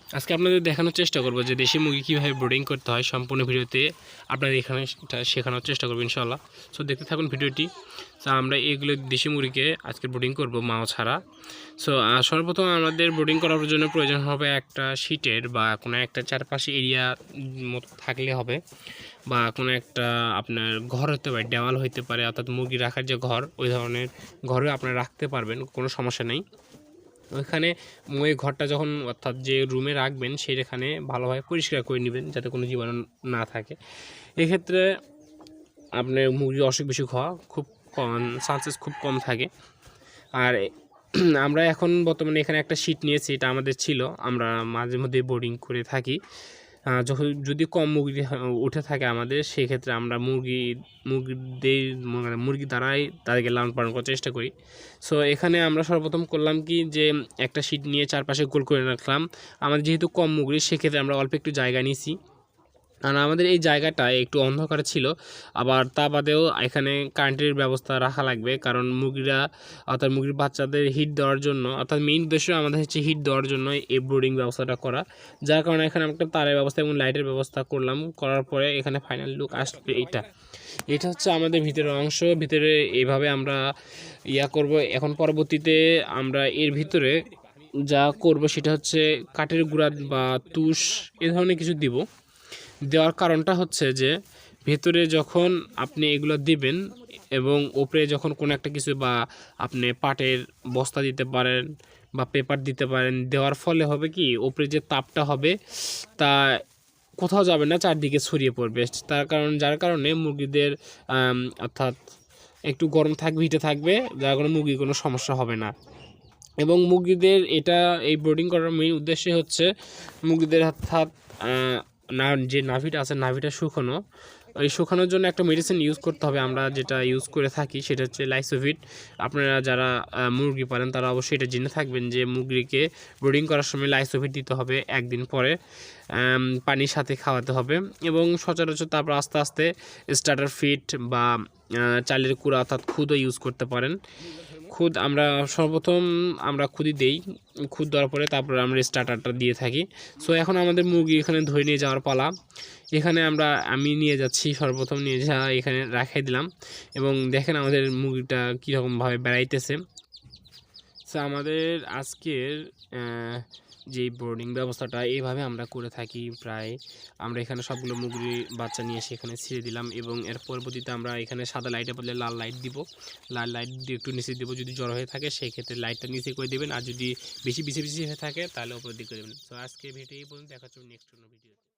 আজকে আপনাদের দেখানোর চেষ্টা করব যে দেশি মুরগি কীভাবে ব্রিডিং করতে হয়। সম্পূর্ণ ভিডিওতে আপনাদের এখানে শেখানোর চেষ্টা করবো ইনশাল্লাহ। সো দেখতে থাকুন ভিডিওটি। সো আমরা এগুলো দেশি মুরগিকে আজকে ব্রিডিং করব মাও ছাড়া। সো সর্বপ্রথম আমাদের ব্রিডিং করার জন্য প্রয়োজন হবে একটা শীটের বা কোনো একটা চারপাশে এরিয়া মতো থাকলে হবে, বা কোনো একটা আপনার ঘর হতে পারে, দেওয়াল হইতে পারে, অর্থাৎ মুরগি রাখার যে ঘর, ওই ধরনের ঘরে আপনারা রাখতে পারবেন, কোনো সমস্যা নেই। ওইখানে ওই ঘরটা যখন অর্থাৎ যে রুমে রাখবেন সেখানে ভালোভাবে পরিষ্কার করে নেবেন যাতে কোনো জীবাণু না থাকে। এক্ষেত্রে আপনার মুরগি অসুখ বিসুখ হওয়া খুব কম, চান্সেস খুব কম থাকে। আর আমরা এখন বর্তমানে এখানে একটা শীট নিয়েছি, এটা আমাদের ছিল, আমরা মাঝে মধ্যে বোর্ডিং করে থাকি। যখন যদি কম মুরগি উঠে থাকে আমাদের, সেক্ষেত্রে আমরা মুরগি দ্বারাই তাদেরকে লালন পালন করার চেষ্টা করি। সো এখানে আমরা সর্বপ্রথম করলাম কি, যে একটা শীট নিয়ে চারপাশে গোল করে রাখলাম। আমাদের যেহেতু কম মুরগি, সেক্ষেত্রে আমরা অল্প একটু জায়গা নিয়েছি। আর আমাদের এই জায়গাটা একটু অন্ধকার ছিল, আবার তা বাদেও এখানে কারেন্টের ব্যবস্থা রাখা লাগবে, কারণ মুরগিরা অর্থাৎ মুরগির বাচ্চাদের হিট দেওয়ার জন্য, অর্থাৎ মেইন উদ্দেশ্য আমাদের হচ্ছে হিট দেওয়ার জন্য এই ব্রিডিং ব্যবস্থাটা করা। যার কারণে এখানে আমরা একটা তারের ব্যবস্থা এবং লাইটের ব্যবস্থা করলাম। করার পরে এখানে ফাইনাল লুক আসবে এটা হচ্ছে আমাদের ভিতরের অংশ। ভিতরে এইভাবে আমরা করব। এখন পরবর্তীতে আমরা এর ভিতরে যা করব সেটা হচ্ছে কাঠের গুঁড়া বা তুষ এ ধরনের কিছু দিব। দেওয়ার কারণটা হচ্ছে যে ভেতরে যখন আপনি এগুলো দিবেন এবং ওপরে যখন কোনো একটা কিছু, বা আপনি পাটের বস্তা দিতে পারেন বা পেপার দিতে পারেন, দেওয়ার ফলে হবে কি, ওপরে যে তাপটা হবে তা কোথাও যাবে না, চারদিকে ছড়িয়ে পড়বে। যার কারণে মুরগিদের অর্থাৎ একটু গরম থাকবে, হিটে থাকবে, যার কারণে মুরগির কোনো সমস্যা হবে না। এবং মুরগিদের এই ব্রিডিং করার মেইন উদ্দেশ্য হচ্ছে মুরগিদের অর্থাৎ যে নাভিটা আছে, নাভিটা শুকানো। ওই শুকানোর জন্য একটা মেডিসিন ইউজ করতে হবে। আমরা যেটা ইউজ করে থাকি সেটা হচ্ছে লাইসোভিট। আপনারা যারা মুরগি পালেন তারা অবশ্যই এটা জেনে থাকবেন যে মুরগিকে ব্রিডিং করার সময় লাইসোভিট দিতে হবে, একদিন পরে পানির সাথে খাওয়াতে হবে। এবং সচরাচর তারপর আস্তে আস্তে স্টার্টার ফিট বা চালের কুড়া অর্থাৎ খুদও ইউজ করতে পারেন। খুদ আমরা সর্বপ্রথম খুদই দেই, খুদ দেওয়ার পরে তারপর আমরা স্টার্টারটা দিয়ে থাকি। সো এখন আমাদের মুরগি এখানে ধরে নিয়ে যাওয়ার পালা। এখানে আমি নিয়ে যাচ্ছি, সর্বপ্রথম নিয়ে এখানে রাখাই দিলাম, এবং দেখেন আমাদের মুরগিটা কীরকমভাবে বেড়াইতেছে। সো আমাদের আজকের যেই বোর্ডিং ব্যবস্থাটা এইভাবে আমরা করে থাকি। প্রায় আমরা এখানে সবগুলো মুরগির বাচ্চা নিয়ে সেখানে ছেড়ে দিলাম, এবং এর পরবর্তীতে আমরা এখানে সাদা লাইটের বদলে লাল লাইট দিব। লাল লাইট দিয়ে একটু নিচে দেবো, যদি জ্বর হয়ে থাকে সেই ক্ষেত্রে লাইটটা নিচে করে দেবেন, আর যদি বেশি বেশি হয়ে থাকে তাহলে উপরের দিকে করে দেবেন। তো আজকে ভিডিও এই পর্যন্ত, দেখা হচ্ছে নেক্সট কোনো ভিডিও।